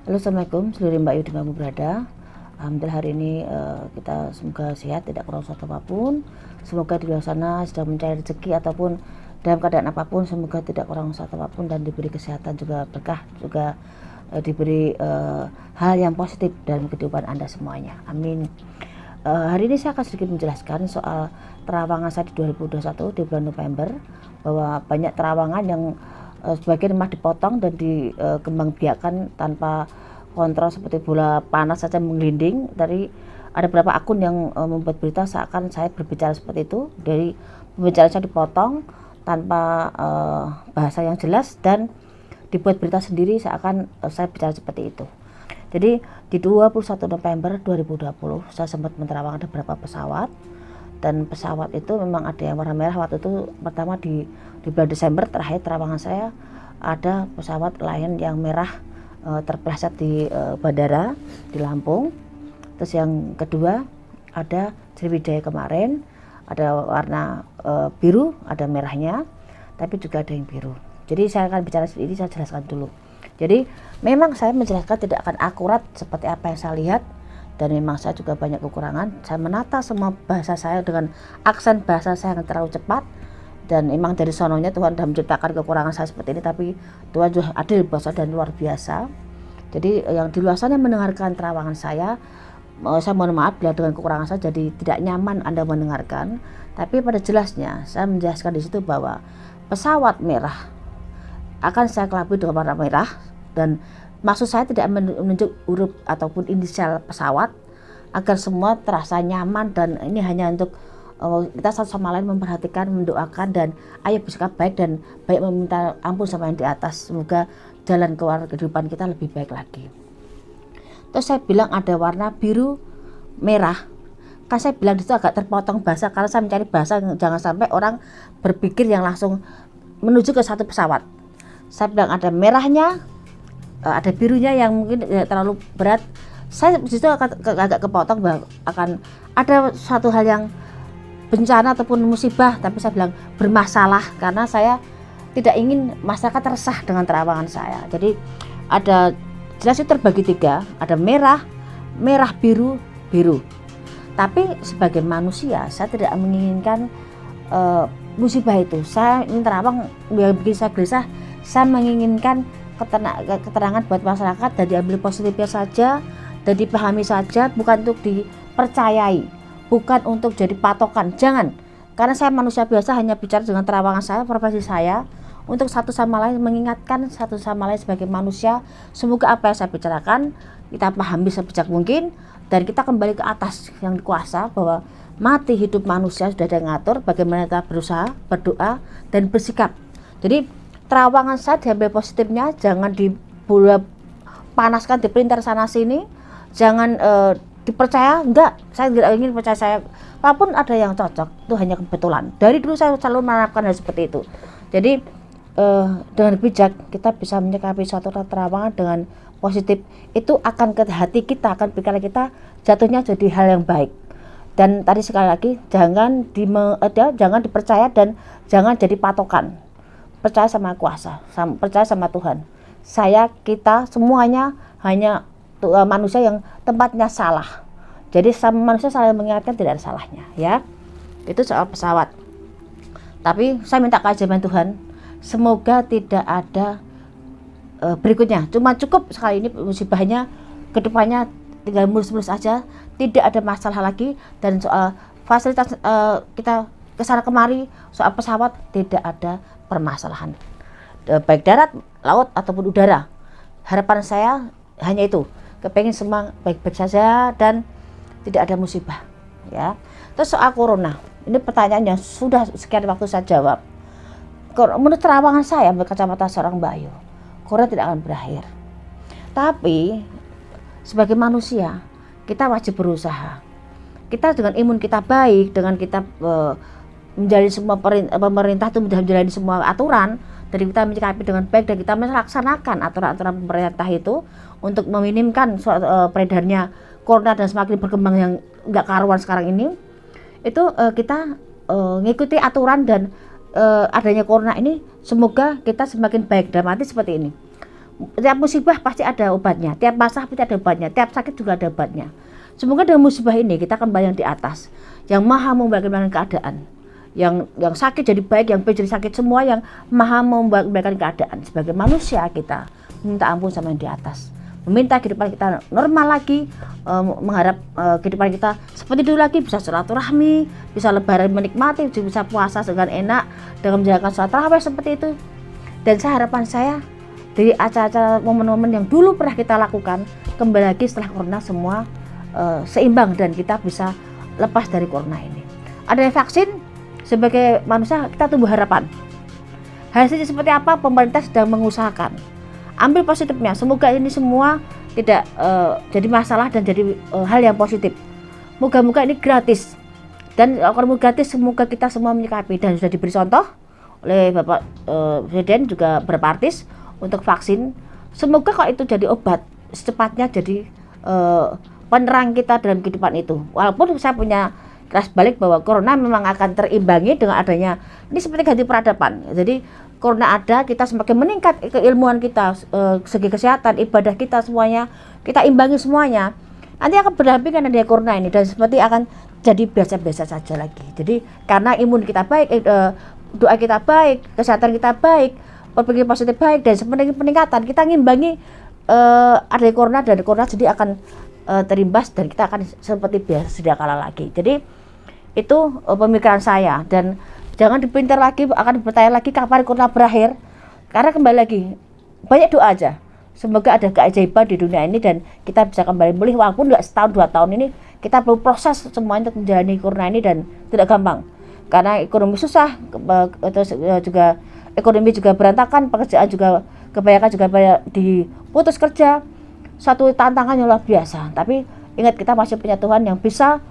Halo, assalamualaikum seluruh Mbak Yu dimanapun berada. Alhamdulillah hari ini kita semoga sehat, tidak kurang suatu apapun. Semoga di luar sana sedang mencari rezeki ataupun dalam keadaan apapun, semoga tidak kurang suatu apapun dan diberi kesehatan juga berkah, juga diberi hal yang positif dalam kehidupan Anda semuanya. Amin. Hari ini saya akan sedikit menjelaskan soal terawangan saya di 2021 di bulan November, bahwa banyak terawangan yang sebagian memang dipotong dan dikembangbiakan tanpa kontrol seperti bola panas saja menggelinding. Dari ada beberapa akun yang membuat berita seakan saya berbicara seperti itu, dari pembicaraan saya dipotong tanpa bahasa yang jelas dan dibuat berita sendiri seakan saya bicara seperti itu. Jadi di 21 November 2020 saya sempat menerawang ada beberapa pesawat, dan pesawat itu memang ada yang warna merah. Waktu itu pertama di bulan Desember terakhir terawangan saya ada pesawat Lion yang merah terpeleset di bandara di Lampung. Terus yang kedua ada Sriwijaya kemarin ada warna biru, ada merahnya, tapi juga ada yang biru. Jadi saya akan bicara ini, saya jelaskan dulu. Jadi memang saya menjelaskan tidak akan akurat seperti apa yang saya lihat, dan memang saya juga banyak kekurangan. Saya menata semua bahasa saya dengan aksen bahasa saya yang terlalu cepat, dan memang dari sononya Tuhan sudah menciptakan kekurangan saya seperti ini, tapi Tuhan juga adil bahasa dan luar biasa. Jadi yang di luar sana mendengarkan terawangan saya mohon maaf bila dengan kekurangan saya jadi tidak nyaman Anda mendengarkan. Tapi pada jelasnya saya menjelaskan di situ bahwa pesawat merah akan saya kelabui dengan warna merah, dan maksud saya tidak menunjuk huruf ataupun inisial pesawat, agar semua terasa nyaman, dan ini hanya untuk kita satu sama lain memperhatikan, mendoakan, dan ayo bersikap baik dan baik meminta ampun sama yang di atas. Semoga jalan keluar kehidupan kita lebih baik lagi. Terus saya bilang ada warna biru merah, kan saya bilang itu agak terpotong bahasa karena saya mencari bahasa jangan sampai orang berpikir yang langsung menuju ke satu pesawat. Saya bilang ada merahnya, ada birunya yang mungkin terlalu berat. Saya disitu agak kepotong bahwa akan ada suatu hal yang bencana ataupun musibah, tapi saya bilang bermasalah karena saya tidak ingin masyarakat resah dengan terawangan saya. Jadi ada jelas itu terbagi tiga, ada merah, merah, biru, biru. Tapi sebagai manusia saya tidak menginginkan musibah itu. Saya ingin terawang yang bikin saya gelisah. Saya menginginkan keterangan buat masyarakat dan diambil positifnya saja dan dipahami saja, bukan untuk dipercayai, bukan untuk jadi patokan. Jangan, karena saya manusia biasa hanya bicara dengan terawangan saya, profesi saya, untuk satu sama lain mengingatkan satu sama lain sebagai manusia. Semoga apa yang saya bicarakan kita pahami sebijak mungkin, dan kita kembali ke atas yang kuasa, bahwa mati hidup manusia sudah ada yang ngatur, bagaimana kita berusaha, berdoa, dan bersikap. Jadi terawangan saya diambil positifnya, jangan dipanaskan, dipelintir sana sini, jangan dipercaya. Enggak, saya tidak ingin percaya saya apapun ada yang cocok, itu hanya kebetulan. Dari dulu saya selalu menerapkan hal seperti itu. Jadi dengan bijak kita bisa menyikapi suatu terawangan dengan positif, itu akan ke hati kita, akan pikiran kita jatuhnya jadi hal yang baik. Dan tadi sekali lagi jangan dipercaya dan jangan jadi patokan. Percaya sama kuasa, percaya sama Tuhan. Kita semuanya hanya manusia yang tempatnya salah. Jadi sama manusia saling mengingatkan, tidak ada salahnya, ya. Itu soal pesawat. Tapi saya minta keajaiban Tuhan, semoga tidak ada berikutnya. Cuma cukup sekali ini musibahnya, kedepannya tinggal mulus-mulus aja, tidak ada masalah lagi. Dan soal fasilitas kita kesana kemari, soal pesawat tidak ada permasalahan, baik darat, laut ataupun udara. Harapan saya hanya itu, kepengen semua baik-baik saja dan tidak ada musibah, ya. Terus soal corona, ini pertanyaan yang sudah sekian waktu saya jawab. Menurut terawangan saya berkacamata seorang Mbak Yu, corona tidak akan berakhir. Tapi sebagai manusia kita wajib berusaha. Kita dengan imun kita baik, dengan kita menjalani semua pemerintah itu menjalani semua aturan, dan kita menyikapi dengan baik, dan kita melaksanakan aturan-aturan pemerintah itu untuk meminimkan peredarnya corona dan semakin berkembang yang nggak karuan sekarang ini. Itu kita ngikuti aturan dan adanya corona ini, semoga kita semakin baik. Dalam arti seperti ini, Tiap musibah pasti ada obatnya, tiap masalah pasti ada obatnya, tiap sakit juga ada obatnya. Semoga dengan musibah ini kita kembali yang di atas, yang maha membalikkan keadaan, yang sakit jadi baik, yang baik jadi sakit, semua yang maha membalikkan keadaan. Sebagai manusia kita minta ampun sama yang di atas, meminta kehidupan kita normal lagi, mengharap kehidupan kita seperti dulu lagi, bisa silaturahmi, bisa lebaran menikmati, bisa puasa dengan enak, dengan menjalankan sholat tarawih seperti itu. Dan harapan saya dari acara-acara momen-momen yang dulu pernah kita lakukan, kembali lagi setelah corona semua seimbang dan kita bisa lepas dari corona ini. Ada vaksin, sebagai manusia kita tumbuh harapan. Hasilnya seperti apa, pemerintah sedang mengusahakan. Ambil positifnya, semoga ini semua tidak jadi masalah dan jadi hal yang positif. Moga-moga ini gratis, dan kalau gratis semoga kita semua menyikapi, dan sudah diberi contoh oleh Bapak Presiden juga beberapa artis untuk vaksin. Semoga kalau itu jadi obat, secepatnya jadi penerang kita dalam kehidupan itu. Walaupun saya punya keras balik bahwa corona memang akan terimbangi dengan adanya, ini seperti ganti peradaban. Jadi corona ada, kita semakin meningkat keilmuan kita, segi kesehatan, ibadah kita, semuanya kita imbangi semuanya. Nanti akan berdampingan dengan corona ini, dan seperti akan jadi biasa-biasa saja lagi. Jadi karena imun kita baik, doa kita baik, kesehatan kita baik, berpikir positif baik, dan sebenarnya peningkatan kita ngimbangi ada corona, dan corona jadi akan terimbas, dan kita akan seperti biasa sedia kala lagi. Jadi itu pemikiran saya, dan jangan dipintar lagi, akan bertanya lagi kapan corona berakhir, karena kembali lagi banyak doa aja, semoga ada keajaiban di dunia ini dan kita bisa kembali pulih. Walaupun nggak setahun 2 tahun ini, kita perlu proses semuanya untuk menjalani corona ini, dan tidak gampang karena ekonomi susah, terus juga ekonomi juga berantakan, pekerjaan juga kebanyakan juga banyak diputus kerja, satu tantangan yang luar biasa. Tapi ingat, kita masih punya Tuhan yang bisa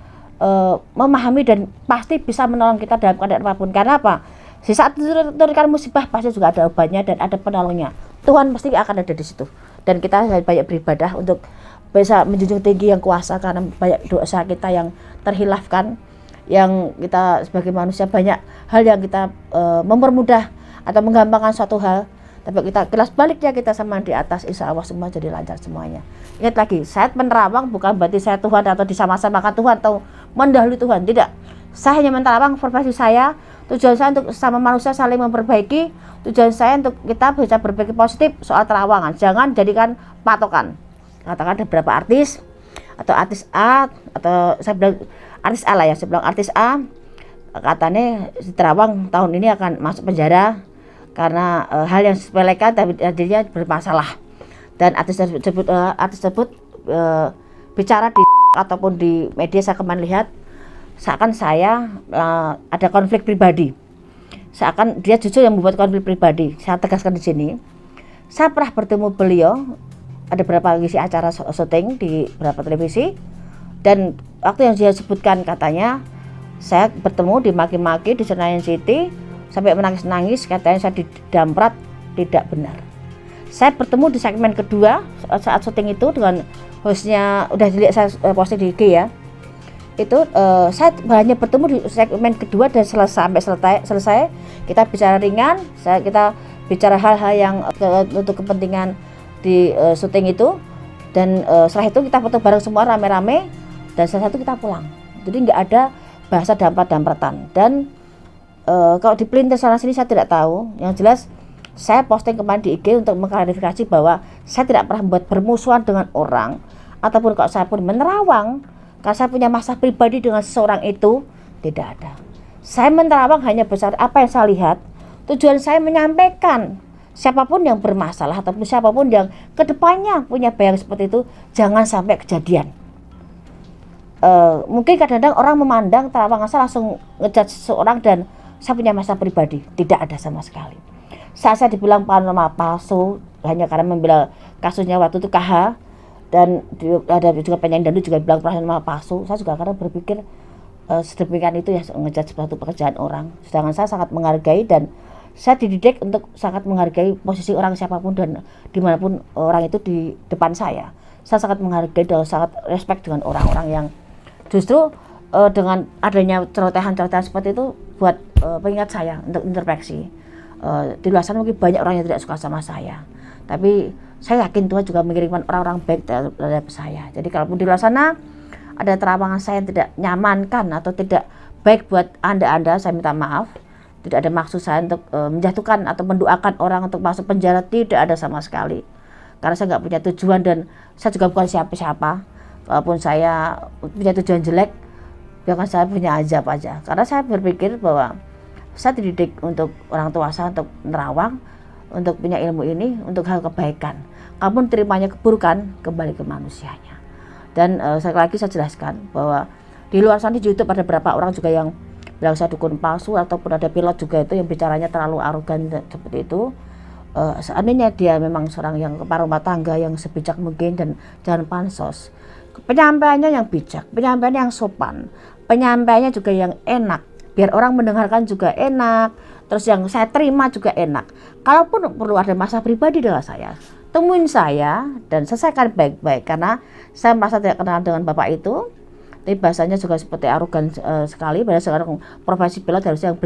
memahami dan pasti bisa menolong kita dalam keadaan apapun. Karena apa? Di saat turunkan musibah pasti juga ada obatnya dan ada penolongnya. Tuhan pasti akan ada di situ. Dan kita banyak beribadah untuk bisa menjunjung tinggi yang kuasa, karena banyak dosa kita yang terhilafkan, yang kita sebagai manusia banyak hal yang kita mempermudah atau menggampangkan suatu hal, tapi kita kelas baliknya kita sama di atas, insya Allah semua jadi lancar semuanya. Ingat lagi, saya menerawang bukan berarti saya Tuhan atau disama-samakan Tuhan atau mendahului Tuhan, tidak. Saya hanya menerawang profesi saya, tujuan saya untuk sama manusia saling memperbaiki, tujuan saya untuk kita bisa berpikir positif soal terawangan. Jangan jadikan patokan. Katakan ada beberapa artis atau artis A, atau saya bilang artis A lah ya, saya bilang artis A katanya di Terawang tahun ini akan masuk penjara karena hal yang sepelekan tapi jadinya bermasalah, dan artis tersebut bicara di ataupun di media. Saya kemarin lihat seakan saya ada konflik pribadi, seakan dia justru yang membuat konflik pribadi. Saya tegaskan di sini, saya pernah bertemu beliau, ada beberapa ngisi acara syuting di beberapa televisi, dan waktu yang dia sebutkan katanya saya bertemu dimaki-maki di Senayan City sampai menangis-nangis, katanya saya didamprat, tidak benar. Saya bertemu di segmen kedua saat syuting itu dengan hostnya, udah dilihat saya posting di IG ya. Itu saya hanya bertemu di segmen kedua dan sampai selesai kita bicara ringan, kita bicara hal-hal yang untuk kepentingan di syuting itu, dan setelah itu kita foto bareng semua rame-rame, dan setelah itu kita pulang. Jadi nggak ada bahasa damprat-dampratan. Dan kalau di pelintir sana sini saya tidak tahu. Yang jelas saya posting kemarin di IG untuk mengklarifikasi bahwa saya tidak pernah membuat bermusuhan dengan orang, ataupun kalau saya pun menerawang karena saya punya masalah pribadi dengan seseorang itu, tidak ada. Saya menerawang hanya besar apa yang saya lihat. Tujuan saya menyampaikan, siapapun yang bermasalah ataupun siapapun yang kedepannya punya bayang seperti itu, jangan sampai kejadian. Mungkin kadang-kadang orang memandang Terawang asal langsung ngejudge seseorang, dan saya punya masalah pribadi, tidak ada sama sekali. Saya dibilang paranormal palsu hanya karena membela kasusnya waktu itu KH, dan ada juga penyanyi dangdut juga bilang paranormal palsu. Saya juga karena berpikir sedemikian itu ya, ngejudge suatu pekerjaan orang. Sedangkan saya sangat menghargai, dan saya dididik untuk sangat menghargai posisi orang siapapun dan dimanapun orang itu di depan saya. Saya sangat menghargai dan sangat respect dengan orang-orang yang justru dengan adanya celotehan-celotehan seperti itu buat pengingat saya untuk introspeksi. Di luar sana mungkin banyak orang yang tidak suka sama saya, Tapi saya yakin Tuhan juga mengirimkan orang-orang baik terhadap saya. Jadi kalaupun di luar sana ada terawangan saya yang tidak nyamankan atau tidak baik buat Anda, saya minta maaf. Tidak ada maksud saya untuk menjatuhkan atau mendoakan orang untuk masuk penjara, tidak ada sama sekali. Karena saya nggak punya tujuan dan saya juga bukan siapa-siapa. Walaupun saya punya tujuan jelek, biarkan saya punya azab aja. Karena saya berpikir bahwa saya dididik untuk orang tua saya untuk nerawang, untuk punya ilmu ini, untuk hal kebaikan. Kamu terimanya keburukan, kembali ke manusianya. Dan sekali lagi saya jelaskan bahwa di luar sana di YouTube ada beberapa orang juga yang bilang saya dukun palsu, ataupun ada pilot juga itu yang bicaranya terlalu arogan seperti itu. Seandainya dia memang seorang yang kepala rumah tangga yang sebijak mungkin dan jangan pansos, penyampaiannya yang bijak, penyampaiannya yang sopan, penyampaiannya juga yang enak, biar orang mendengarkan juga enak, terus yang saya terima juga enak. Kalaupun perlu ada masalah pribadi dengan saya, temuin saya dan selesaikan baik-baik, karena saya merasa tidak kenal dengan bapak itu. Tapi bahasanya juga seperti arogan sekali. Padahal sekarang profesi pilot harusnya yang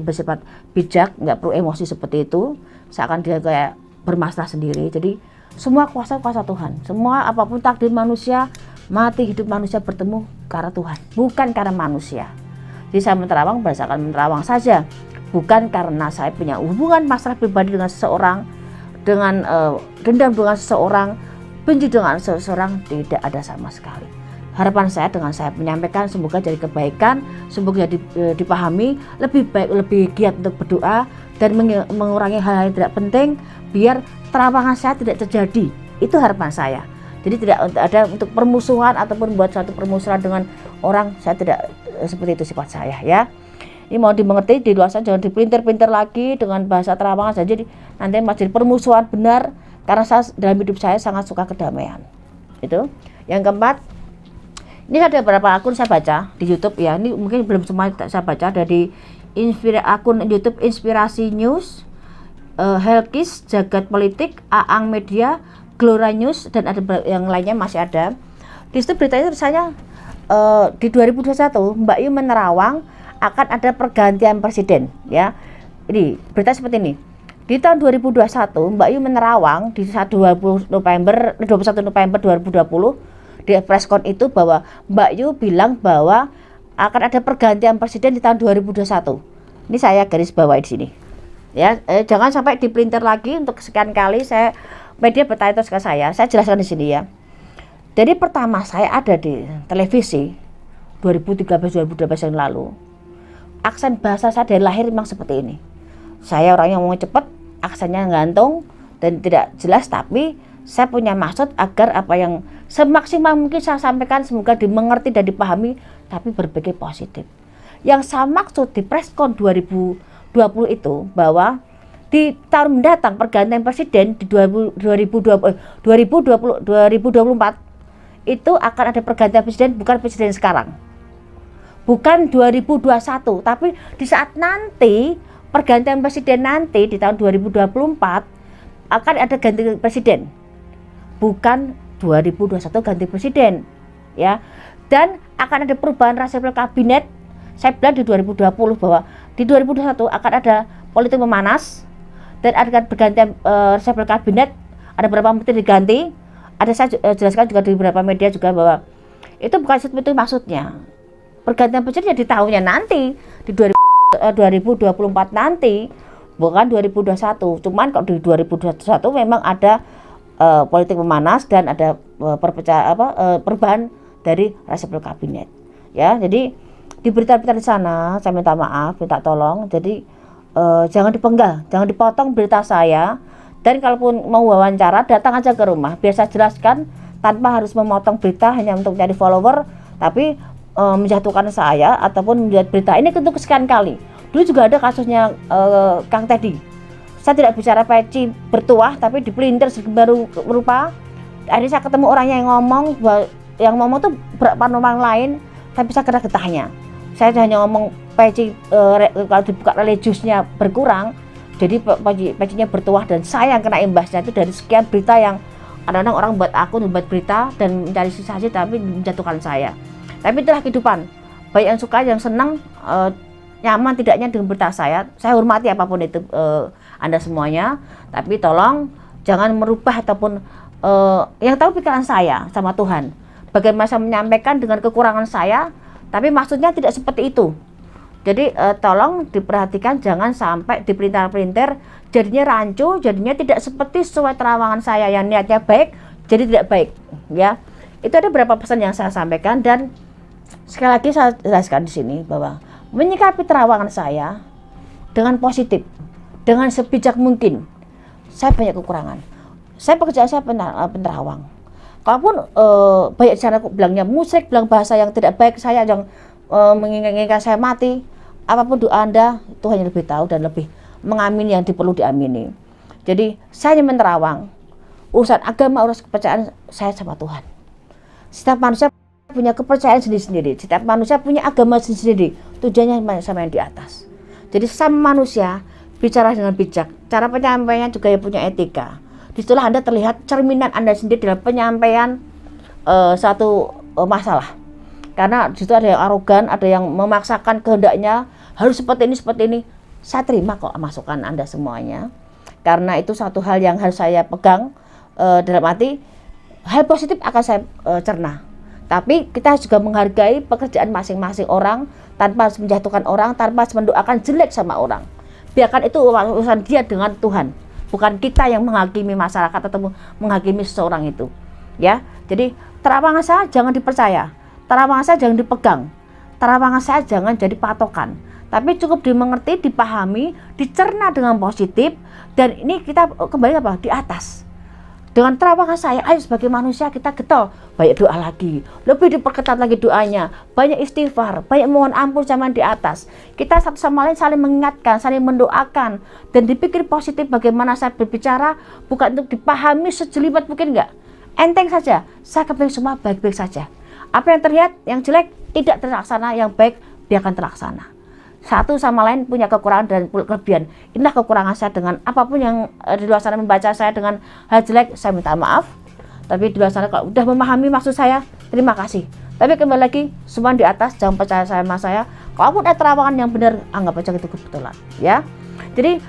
bersifat bijak, nggak perlu emosi seperti itu. Seakan dia kayak bermasalah sendiri. Jadi semua kuasa Tuhan. Semua apapun takdir manusia, mati hidup manusia bertemu karena Tuhan, bukan karena manusia. Jadi saya menerawang berdasarkan menerawang saja, bukan karena saya punya hubungan masalah pribadi dengan seseorang, dengan dendam dengan seseorang, benci dengan seseorang, tidak ada sama sekali. Harapan saya dengan saya menyampaikan semoga jadi kebaikan, semoga dipahami, lebih baik, lebih giat untuk berdoa dan mengurangi hal-hal yang tidak penting biar terawangan saya tidak terjadi. Itu harapan saya. Jadi tidak ada untuk permusuhan ataupun buat suatu permusuhan dengan orang, saya tidak seperti itu sifat saya ya. Ini mau dimengerti, di luar sana jangan dipinter-pinter lagi dengan bahasa terawangan saja, nanti masih permusuhan benar, karena saya dalam hidup saya sangat suka kedamaian. Itu. Yang keempat, ini ada beberapa akun saya baca di YouTube ya. Ini mungkin belum semua saya baca. Ada di akun YouTube Inspirasi News, Helkis, Jagat Politik, Aang Media, Glora News, dan ada yang lainnya masih ada. Di situ beritanya tulisannya di 2021 Mbak Yu menerawang akan ada pergantian presiden ya. Ini berita seperti ini. Di tahun 2021 Mbak Yu menerawang di 21 November 2020 di preskon itu bahwa Mbak Yu bilang bahwa akan ada pergantian presiden di tahun 2021. Ini saya garis bawahi di sini. Ya, jangan sampai dipelintir lagi untuk sekian kali media bertanya terus ke saya jelaskan di sini ya. Jadi pertama saya ada di televisi 2013-2012 yang lalu. Aksen bahasa saya dari lahir memang seperti ini. Saya orang yang ngomong cepet, aksennya gantung dan tidak jelas, tapi saya punya maksud agar apa yang semaksimal mungkin saya sampaikan semoga dimengerti dan dipahami, tapi berpikir positif. Yang saya maksud di preskon 2020 itu bahwa di tahun mendatang pergantian presiden di 2024 itu akan ada pergantian presiden, bukan presiden sekarang, bukan 2021, tapi di saat nanti pergantian presiden nanti di tahun 2024 akan ada ganti presiden, bukan 2021 ganti presiden ya. Dan akan ada perubahan reshuffle kabinet. Saya bilang di 2020 bahwa di 2021 akan ada politik memanas dan ada pergantian reshuffle kabinet, ada beberapa menteri diganti. Ada saya jelaskan juga di beberapa media juga bahwa itu bukan seperti itu maksudnya. Pergantian presiden di tahunnya nanti di 2024 nanti, bukan 2021. Cuman kalau di 2021 memang ada politik memanas dan ada perubahan dari reshuffle kabinet ya. Jadi di berita-berita di sana saya minta maaf, minta tolong. Jadi jangan dipenggal, jangan dipotong berita saya. Dan kalaupun mau wawancara datang aja ke rumah, biar saya jelaskan tanpa harus memotong berita hanya untuk mencari follower, tapi menjatuhkan saya ataupun membuat berita ini untuk kesekian kali. Dulu juga ada kasusnya Kang Teddy. Saya tidak bicara peci bertuah, tapi dipelintir baru berupa. Akhirnya saya ketemu orangnya yang ngomong tuh paranormal lain, tapi saya kena getahnya. Saya hanya ngomong peci kalau dibuka religiusnya berkurang, jadi pecinya bertuah, dan saya yang kena imbasnya itu dari sekian berita yang kadang-kadang orang buat akun, buat berita dan mencari sensasi tapi menjatuhkan saya. Tapi itulah kehidupan. Baik yang suka, yang senang, nyaman tidaknya dengan berita saya hormati apapun itu Anda semuanya, tapi tolong jangan merubah ataupun yang tahu pikiran saya sama Tuhan. Bagaimana saya menyampaikan dengan kekurangan saya, tapi maksudnya tidak seperti itu. Jadi tolong diperhatikan, jangan sampai dipelintir-pelintir jadinya rancu, jadinya tidak seperti sesuai terawangan saya yang niatnya baik jadi tidak baik, ya. Itu ada beberapa pesan yang saya sampaikan, dan sekali lagi saya jelaskan di sini bahwa menyikapi terawangan saya dengan positif, dengan sebijak mungkin. Saya banyak kekurangan. Saya pekerjaan saya penerawang. Kalaupun banyak cara bilangnya musik, bilang bahasa yang tidak baik, saya yang menginginkan saya mati, apapun doa Anda, Tuhan yang lebih tahu dan lebih mengamini yang perlu diamini. Jadi saya hanya menerawang. Urusan agama, urusan kepercayaan saya sama Tuhan. Setiap manusia punya kepercayaan sendiri-sendiri. Setiap manusia punya agama sendiri-sendiri. Tujuannya sama yang di atas. Jadi sama manusia bicara dengan bijak. Cara penyampaiannya juga yang punya etika. Disitulah Anda terlihat cerminan Anda sendiri dalam penyampaian satu masalah. Karena disitu ada yang arogan, ada yang memaksakan kehendaknya harus seperti ini. Saya terima kok masukan Anda semuanya. Karena itu satu hal yang harus saya pegang dalam arti hal positif akan saya cerna. Tapi kita juga menghargai pekerjaan masing-masing orang tanpa menjatuhkan orang, tanpa mendoakan jelek sama orang. Biarkan itu urusan dia dengan Tuhan, bukan kita yang menghakimi masyarakat atau menghakimi seseorang itu. Ya, jadi terawangan saya jangan dipercaya, terawangan saya jangan dipegang, terawangan saya jangan jadi patokan. Tapi cukup dimengerti, dipahami, dicerna dengan positif, dan ini kita kembali apa? Di atas. Dengan terawangan saya, ayo sebagai manusia kita getol, banyak doa lagi, lebih diperketat lagi doanya, banyak istighfar, banyak mohon ampun zaman di atas. Kita satu sama lain saling mengingatkan, saling mendoakan, dan dipikir positif bagaimana saya berbicara, bukan untuk dipahami sejelimet mungkin enggak. Enteng saja, saya kepingin semua baik-baik saja. Apa yang terlihat, yang jelek tidak terlaksana, yang baik biarkan terlaksana. Satu sama lain punya kekurangan dan kelebihan. Inilah kekurangan saya dengan apapun yang di luar sana membaca saya dengan hal jelek, saya minta maaf. Tapi di luar sana kalau udah memahami maksud saya, terima kasih. Tapi kembali lagi, semua di atas, jangan percaya sama saya. Kalaupun ada terawangan yang benar, anggap aja itu kebetulan, ya. Jadi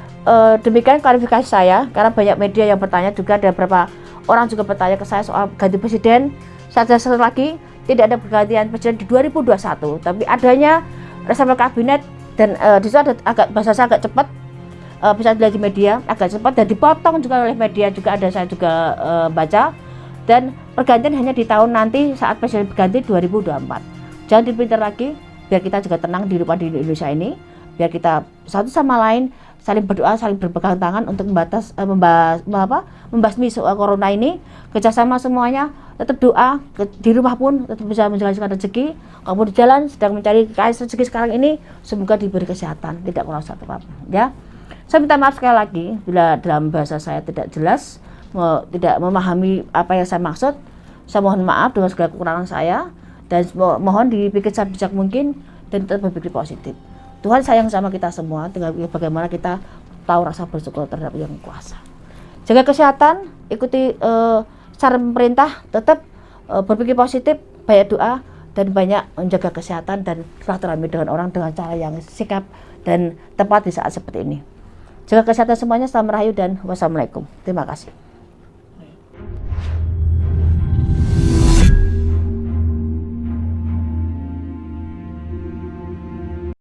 demikian klarifikasi saya, karena banyak media yang bertanya juga, ada beberapa orang juga bertanya ke saya soal ganti presiden. Saya jelaskan lagi, tidak ada pergantian presiden di 2021, tapi adanya reshuffle kabinet. Dan di situ ada bahasa saya agak cepat, bisa dilihat di media agak cepat dan dipotong juga oleh media, juga ada saya juga baca. Dan pergantian hanya di tahun nanti saat presiden berganti 2024. Jangan dipintar lagi, biar kita juga tenang di Indonesia ini, biar kita satu sama lain saling berdoa, saling berpegang tangan untuk membasmi soal corona ini. Kerjasama semuanya, tetap doa, di rumah pun tetap bisa menjalankan rezeki. Kamu di jalan sedang mencari kais rezeki sekarang ini, semoga diberi kesehatan, tidak kurang satu apapun, ya. Saya minta maaf sekali lagi bila dalam bahasa saya tidak jelas, tidak memahami apa yang saya maksud. Saya mohon maaf dengan segala kekurangan saya, dan mohon dipikir sebijak mungkin dan tetap berpikir positif. Tuhan sayang sama kita semua, tinggal bagaimana kita tahu rasa bersyukur terhadap Yang Kuasa. Jaga kesehatan, ikuti saran pemerintah, tetap berpikir positif, banyak doa, dan banyak menjaga kesehatan dan silaturahmi dengan orang dengan cara yang sikap dan tepat di saat seperti ini. Jaga kesehatan semuanya, selamat rahayu dan wassalamualaikum. Terima kasih.